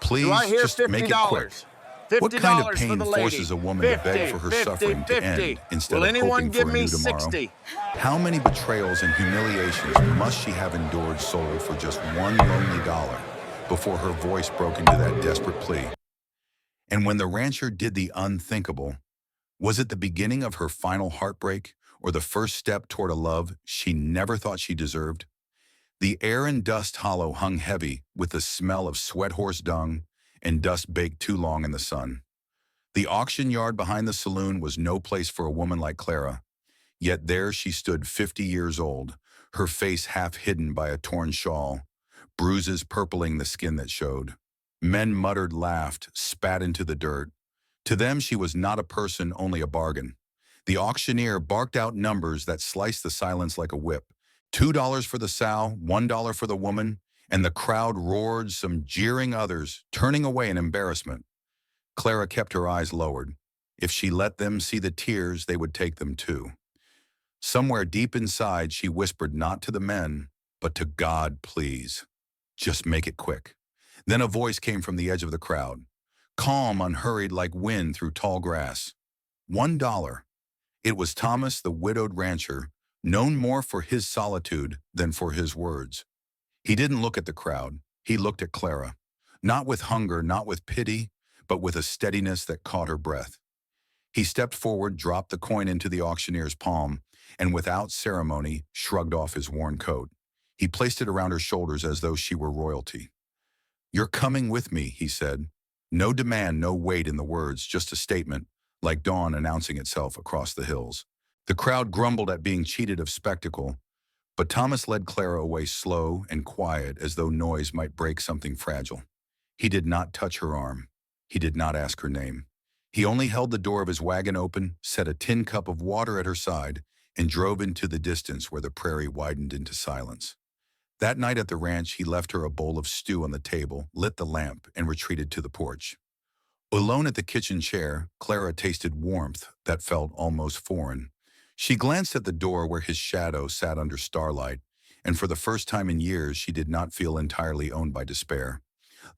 Do I Please, hear just make it quick. $50? What kind of $50 for pain the lady. forces a woman to beg 50, for her 50, suffering to 50. end instead Will of anyone hoping give for a me new tomorrow? 60? How many betrayals and humiliations must she have endured sold for just one lonely dollar before her voice broke into that desperate plea? And when the rancher did the unthinkable, was it the beginning of her final heartbreak or the first step toward a love she never thought she deserved? The air in Dust Hollow hung heavy with the smell of sweat horse dung and dust baked too long in the sun. The auction yard behind the saloon was no place for a woman like Clara, yet there she stood 50 years old, her face half hidden by a torn shawl, bruises purpling the skin that showed. Men muttered, laughed, spat into the dirt. To them she was not a person, only a bargain. The auctioneer barked out numbers that sliced the silence like a whip. $2 for the sow, $1 for the woman, and the crowd roared, some jeering others, turning away in embarrassment. Clara kept her eyes lowered. If she let them see the tears, they would take them too. Somewhere deep inside, she whispered not to the men, but to God, please. Just make it quick. Then a voice came from the edge of the crowd, calm, unhurried like wind through tall grass. $1. It was Thomas, the widowed rancher, known more for his solitude than for his words. He didn't look at the crowd. He looked at Clara, not with hunger, not with pity, but with a steadiness that caught her breath. He stepped forward, dropped the coin into the auctioneer's palm, and without ceremony, shrugged off his worn coat. He placed it around her shoulders as though she were royalty. "You're coming with me," he said. No demand, no weight in the words, just a statement, like dawn announcing itself across the hills. The crowd grumbled at being cheated of spectacle, but Thomas led Clara away slow and quiet as though noise might break something fragile. He did not touch her arm. He did not ask her name. He only held the door of his wagon open, set a tin cup of water at her side, and drove into the distance where the prairie widened into silence. That night at the ranch, he left her a bowl of stew on the table, lit the lamp, and retreated to the porch. Alone at the kitchen chair, Clara tasted warmth that felt almost foreign. She glanced at the door where his shadow sat under starlight, and for the first time in years, she did not feel entirely owned by despair.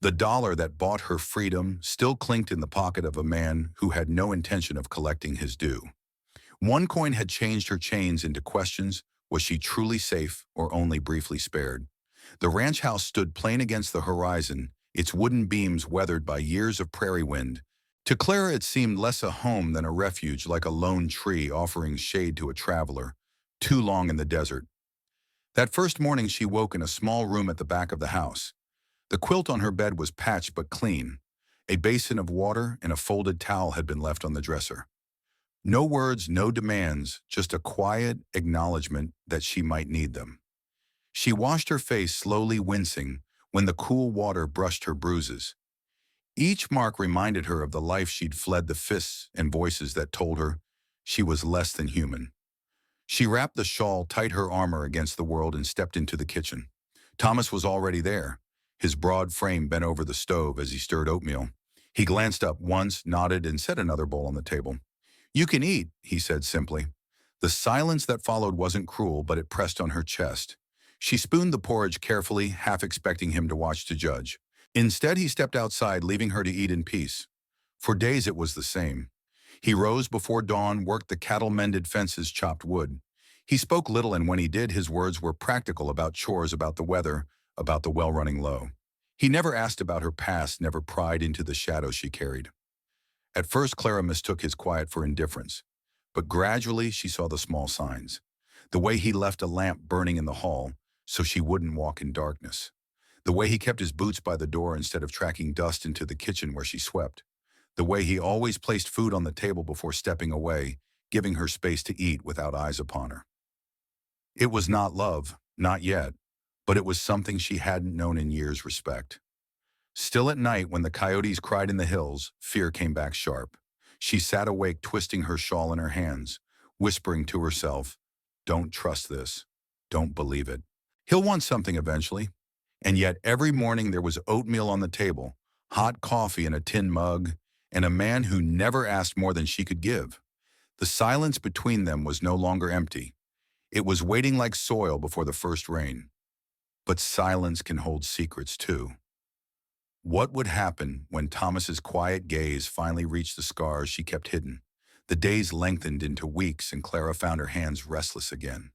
The dollar that bought her freedom still clinked in the pocket of a man who had no intention of collecting his due. One coin had changed her chains into questions. Was she truly safe or only briefly spared? The ranch house stood plain against the horizon, its wooden beams weathered by years of prairie wind. To Clara it seemed less a home than a refuge, like a lone tree offering shade to a traveler, too long in the desert. That first morning she woke in a small room at the back of the house. The quilt on her bed was patched but clean. A basin of water and a folded towel had been left on the dresser. No words, no demands, just a quiet acknowledgement that she might need them. She washed her face, slowly wincing when the cool water brushed her bruises. Each mark reminded her of the life she'd fled, the fists and voices that told her she was less than human. She wrapped the shawl tight her armor against the world and stepped into the kitchen. Thomas was already there, his broad frame bent over the stove as he stirred oatmeal. He glanced up once, nodded, and set another bowl on the table. "You can eat," he said simply. The silence that followed wasn't cruel, but it pressed on her chest. She spooned the porridge carefully, half expecting him to watch to judge. Instead, he stepped outside, leaving her to eat in peace. For days it was the same. He rose before dawn, worked the cattle, mended fences, chopped wood. He spoke little, and when he did, his words were practical, about chores, about the weather, about the well running low. He never asked about her past, never pried into the shadow she carried. At first, Clara mistook his quiet for indifference, but gradually she saw the small signs. The way he left a lamp burning in the hall so she wouldn't walk in darkness. The way he kept his boots by the door instead of tracking dust into the kitchen where she swept. The way he always placed food on the table before stepping away, giving her space to eat without eyes upon her. It was not love, not yet, but it was something she hadn't known in years: respect. Still at night, when the coyotes cried in the hills, fear came back sharp. She sat awake, twisting her shawl in her hands, whispering to herself, "Don't trust this. Don't believe it. He'll want something eventually." And yet every morning there was oatmeal on the table, hot coffee in a tin mug, and a man who never asked more than she could give. The silence between them was no longer empty. It was waiting like soil before the first rain. But silence can hold secrets too. What would happen when Thomas's quiet gaze finally reached the scars she kept hidden? The days lengthened into weeks and Clara found her hands restless again.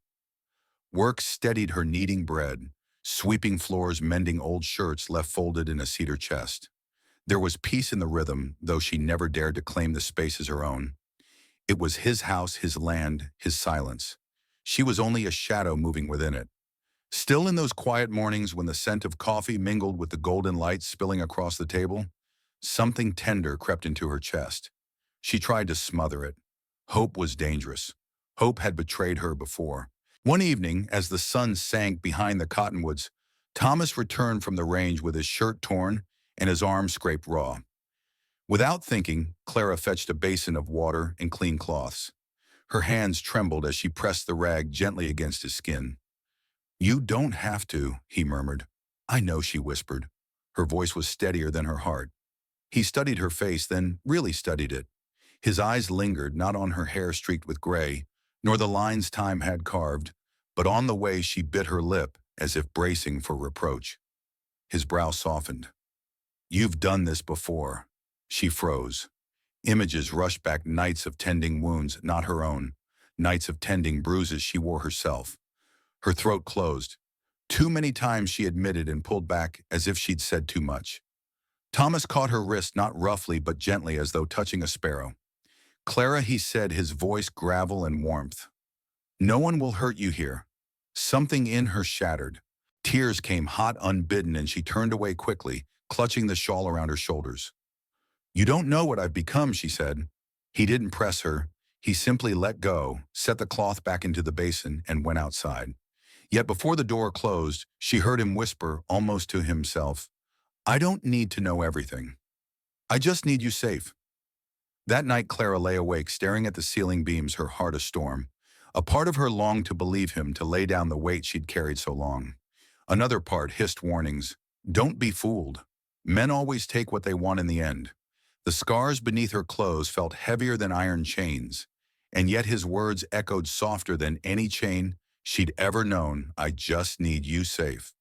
Work steadied her kneading bread, sweeping floors, mending old shirts left folded in a cedar chest. There was peace in the rhythm, though she never dared to claim the space as her own. It was his house, his land, his silence. She was only a shadow moving within it. Still, in those quiet mornings when the scent of coffee mingled with the golden light spilling across the table, something tender crept into her chest. She tried to smother it. Hope was dangerous. Hope had betrayed her before. One evening, as the sun sank behind the cottonwoods, Thomas returned from the range with his shirt torn and his arms scraped raw. Without thinking, Clara fetched a basin of water and clean cloths. Her hands trembled as she pressed the rag gently against his skin. "You don't have to," he murmured. "I know," she whispered. Her voice was steadier than her heart. He studied her face, then really studied it. His eyes lingered not on her hair streaked with gray, nor the lines time had carved, but on the way she bit her lip as if bracing for reproach. His brow softened. "You've done this before." She froze. Images rushed back, nights of tending wounds, not her own, nights of tending bruises she wore herself. Her throat closed. Too many times she admitted and pulled back as if she'd said too much. Thomas caught her wrist not roughly but gently as though touching a sparrow. "Clara," he said, his voice gravel and warmth. "No one will hurt you here." Something in her shattered. Tears came hot, unbidden, and she turned away quickly, clutching the shawl around her shoulders. "You don't know what I've become," she said. He didn't press her. He simply let go, set the cloth back into the basin, and went outside. Yet before the door closed, she heard him whisper, almost to himself, "I don't need to know everything. I just need you safe." That night, Clara lay awake, staring at the ceiling beams, her heart a storm. A part of her longed to believe him, to lay down the weight she'd carried so long. Another part hissed warnings. "Don't be fooled. Men always take what they want in the end." The scars beneath her clothes felt heavier than iron chains, and yet his words echoed softer than any chain she'd ever known. "I just need you safe."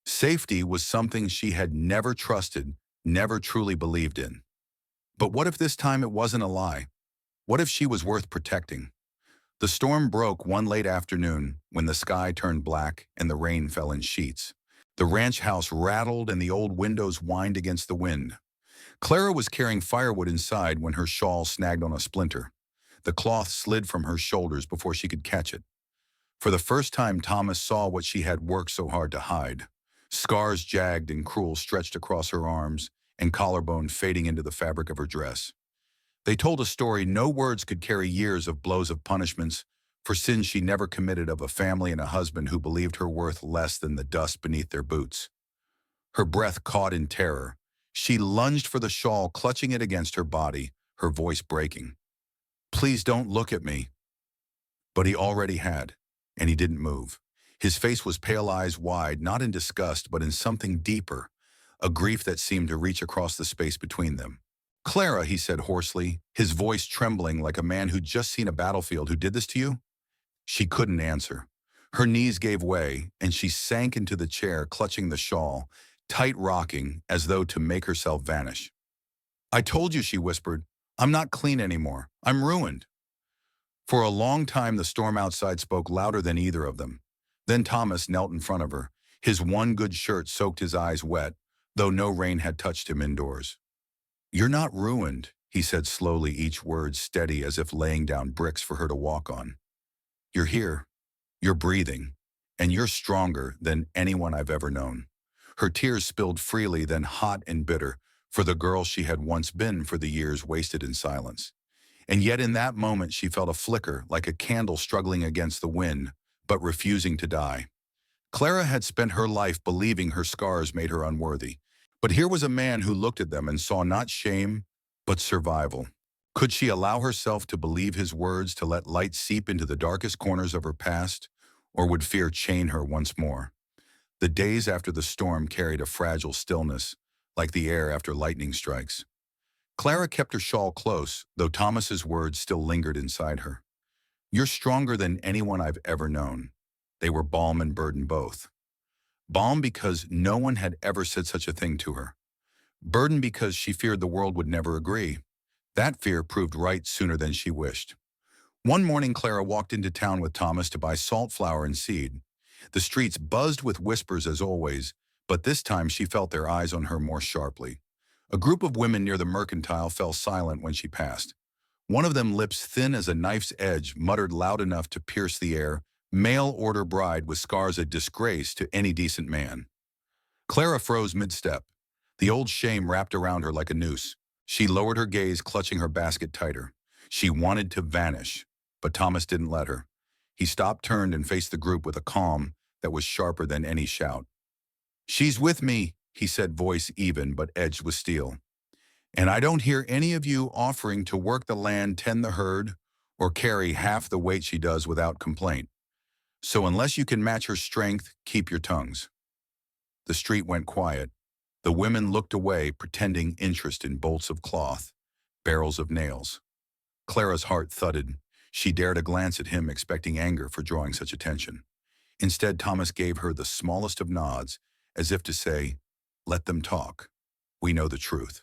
Safety was something she had never trusted, never truly believed in. But what if this time it wasn't a lie? What if she was worth protecting? The storm broke one late afternoon when the sky turned black and the rain fell in sheets. The ranch house rattled and the old windows whined against the wind. Clara was carrying firewood inside when her shawl snagged on a splinter. The cloth slid from her shoulders before she could catch it. For the first time, Thomas saw what she had worked so hard to hide. Scars jagged and cruel stretched across her arms, and collarbone fading into the fabric of her dress. They told a story no words could carry, years of blows of punishments for sins she never committed, of a family and a husband who believed her worth less than the dust beneath their boots. Her breath caught in terror. She lunged for the shawl, clutching it against her body, her voice breaking. "Please don't look at me." But he already had, and he didn't move. His face was pale, eyes wide, not in disgust, but in something deeper, a grief that seemed to reach across the space between them. "Clara," he said hoarsely, his voice trembling like a man who'd just seen a battlefield. "Who did this to you?" She couldn't answer. Her knees gave way, and she sank into the chair, clutching the shawl, tight rocking, as though to make herself vanish. "I told you," she whispered. "I'm not clean anymore. I'm ruined." For a long time, the storm outside spoke louder than either of them. Then Thomas knelt in front of her. His one good shirt soaked his eyes wet, though no rain had touched him indoors. "You're not ruined," he said slowly, each word steady as if laying down bricks for her to walk on. "You're here. You're breathing. And you're stronger than anyone I've ever known." Her tears spilled freely, then hot and bitter, for the girl she had once been, for the years wasted in silence. And yet in that moment she felt a flicker, like a candle struggling against the wind, but refusing to die. Clara had spent her life believing her scars made her unworthy. But here was a man who looked at them and saw not shame, but survival. Could she allow herself to believe his words, to let light seep into the darkest corners of her past, or would fear chain her once more? The days after the storm carried a fragile stillness, like the air after lightning strikes. Clara kept her shawl close, though Thomas's words still lingered inside her. "You're stronger than anyone I've ever known." They were balm and burden both. Balm because no one had ever said such a thing to her. burdened because she feared the world would never agree. That fear proved right sooner than she wished. One morning, Clara walked into town with Thomas to buy salt, flour, and seed. The streets buzzed with whispers as always, but this time she felt their eyes on her more sharply. A group of women near the mercantile fell silent when she passed. One of them, lips thin as a knife's edge, muttered loud enough to pierce the air, "Mail order bride with scars a disgrace to any decent man." Clara froze mid-step. The old shame wrapped around her like a noose. She lowered her gaze, clutching her basket tighter. She wanted to vanish, but Thomas didn't let her. He stopped, turned, and faced the group with a calm that was sharper than any shout. "She's with me," he said, voice even but edged with steel. "And I don't hear any of you offering to work the land, tend the herd, or carry half the weight she does without complaint. So unless you can match her strength, keep your tongues." The street went quiet. The women looked away, pretending interest in bolts of cloth, barrels of nails. Clara's heart thudded. She dared a glance at him, expecting anger for drawing such attention. Instead, Thomas gave her the smallest of nods, as if to say, "Let them talk. We know the truth."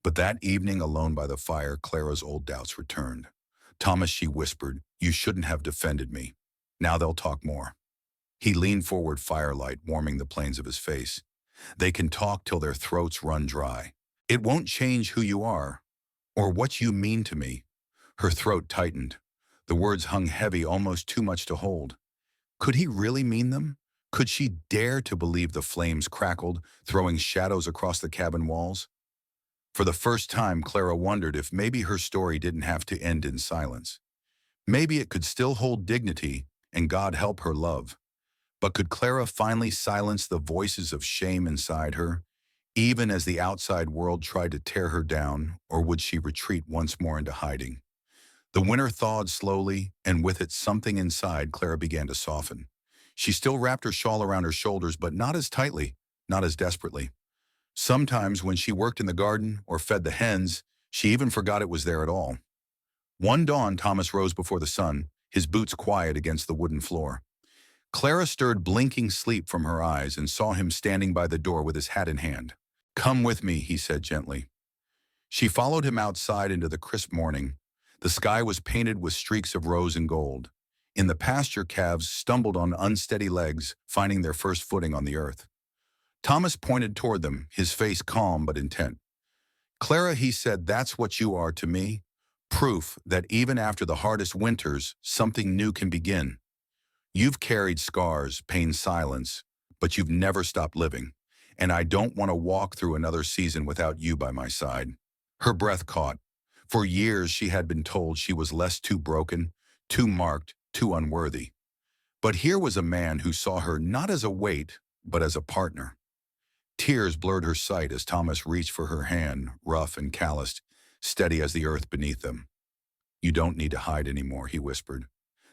But that evening, alone by the fire, Clara's old doubts returned. "Thomas," she whispered, "you shouldn't have defended me. Now they'll talk more." He leaned forward, firelight warming the planes of his face. "They can talk till their throats run dry. It won't change who you are, or what you mean to me." Her throat tightened. The words hung heavy, almost too much to hold. Could he really mean them? Could she dare to believe the flames crackled, throwing shadows across the cabin walls? For the first time, Clara wondered if maybe her story didn't have to end in silence. Maybe it could still hold dignity, and God help her love. But could Clara finally silence the voices of shame inside her, even as the outside world tried to tear her down, or would she retreat once more into hiding? The winter thawed slowly, and with it something inside Clara began to soften. She still wrapped her shawl around her shoulders, but not as tightly, not as desperately. Sometimes when she worked in the garden or fed the hens, she even forgot it was there at all. One dawn, Thomas rose before the sun, his boots quiet against the wooden floor. Clara stirred blinking sleep from her eyes and saw him standing by the door with his hat in hand. "Come with me," he said gently. She followed him outside into the crisp morning. The sky was painted with streaks of rose and gold. In the pasture, calves stumbled on unsteady legs, finding their first footing on the earth. Thomas pointed toward them, his face calm but intent. "Clara," he said, "that's what you are to me. Proof that even after the hardest winters, something new can begin. You've carried scars, pain, silence, but you've never stopped living. And I don't want to walk through another season without you by my side." Her breath caught. For years she had been told she was less, too broken, too marked, too unworthy. But here was a man who saw her not as a weight, but as a partner. Tears blurred her sight as Thomas reached for her hand, rough and calloused, steady as the earth beneath them. "You don't need to hide anymore," he whispered.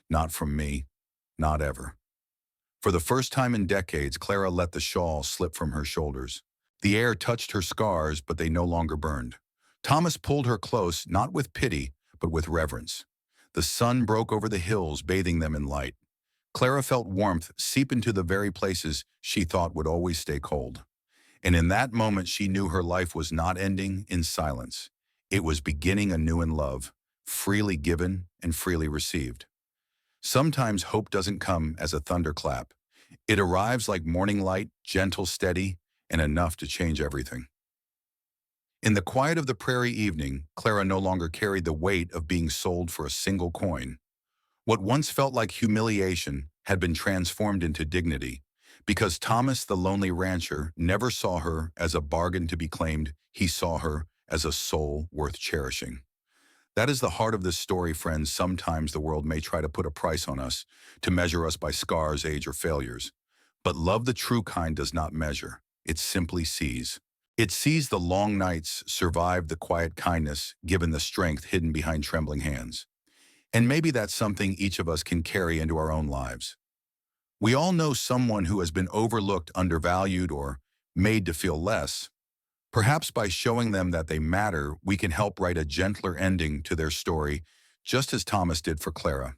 "Not from me. Not ever." For the first time in decades, Clara let the shawl slip from her shoulders. The air touched her scars, but they no longer burned. Thomas pulled her close, not with pity, but with reverence. The sun broke over the hills, bathing them in light. Clara felt warmth seep into the very places she thought would always stay cold. And in that moment, she knew her life was not ending in silence. It was beginning anew in love, freely given and freely received. Sometimes hope doesn't come as a thunderclap. It arrives like morning light, gentle, steady, and enough to change everything. In the quiet of the prairie evening, Clara no longer carried the weight of being sold for a single coin. What once felt like humiliation had been transformed into dignity, because Thomas, the lonely rancher, never saw her as a bargain to be claimed. He saw her as a soul worth cherishing. That is the heart of this story, friends. Sometimes the world may try to put a price on us, to measure us by scars, age, or failures. But love, the true kind, does not measure. It simply sees. It sees the long nights, survived the quiet kindness, given the strength hidden behind trembling hands. And maybe that's something each of us can carry into our own lives. We all know someone who has been overlooked, undervalued, or made to feel less. Perhaps by showing them that they matter, we can help write a gentler ending to their story, just as Thomas did for Clara.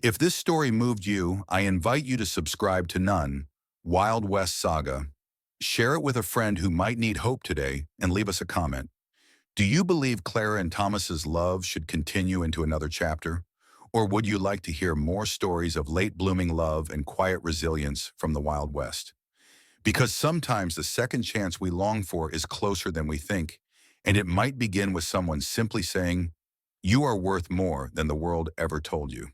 If this story moved you, I invite you to subscribe to None, Wild West Saga. Share it with a friend who might need hope today and leave us a comment. Do you believe Clara and Thomas's love should continue into another chapter? Or would you like to hear more stories of late-blooming love and quiet resilience from the Wild West? Because sometimes the second chance we long for is closer than we think, and it might begin with someone simply saying, "You are worth more than the world ever told you."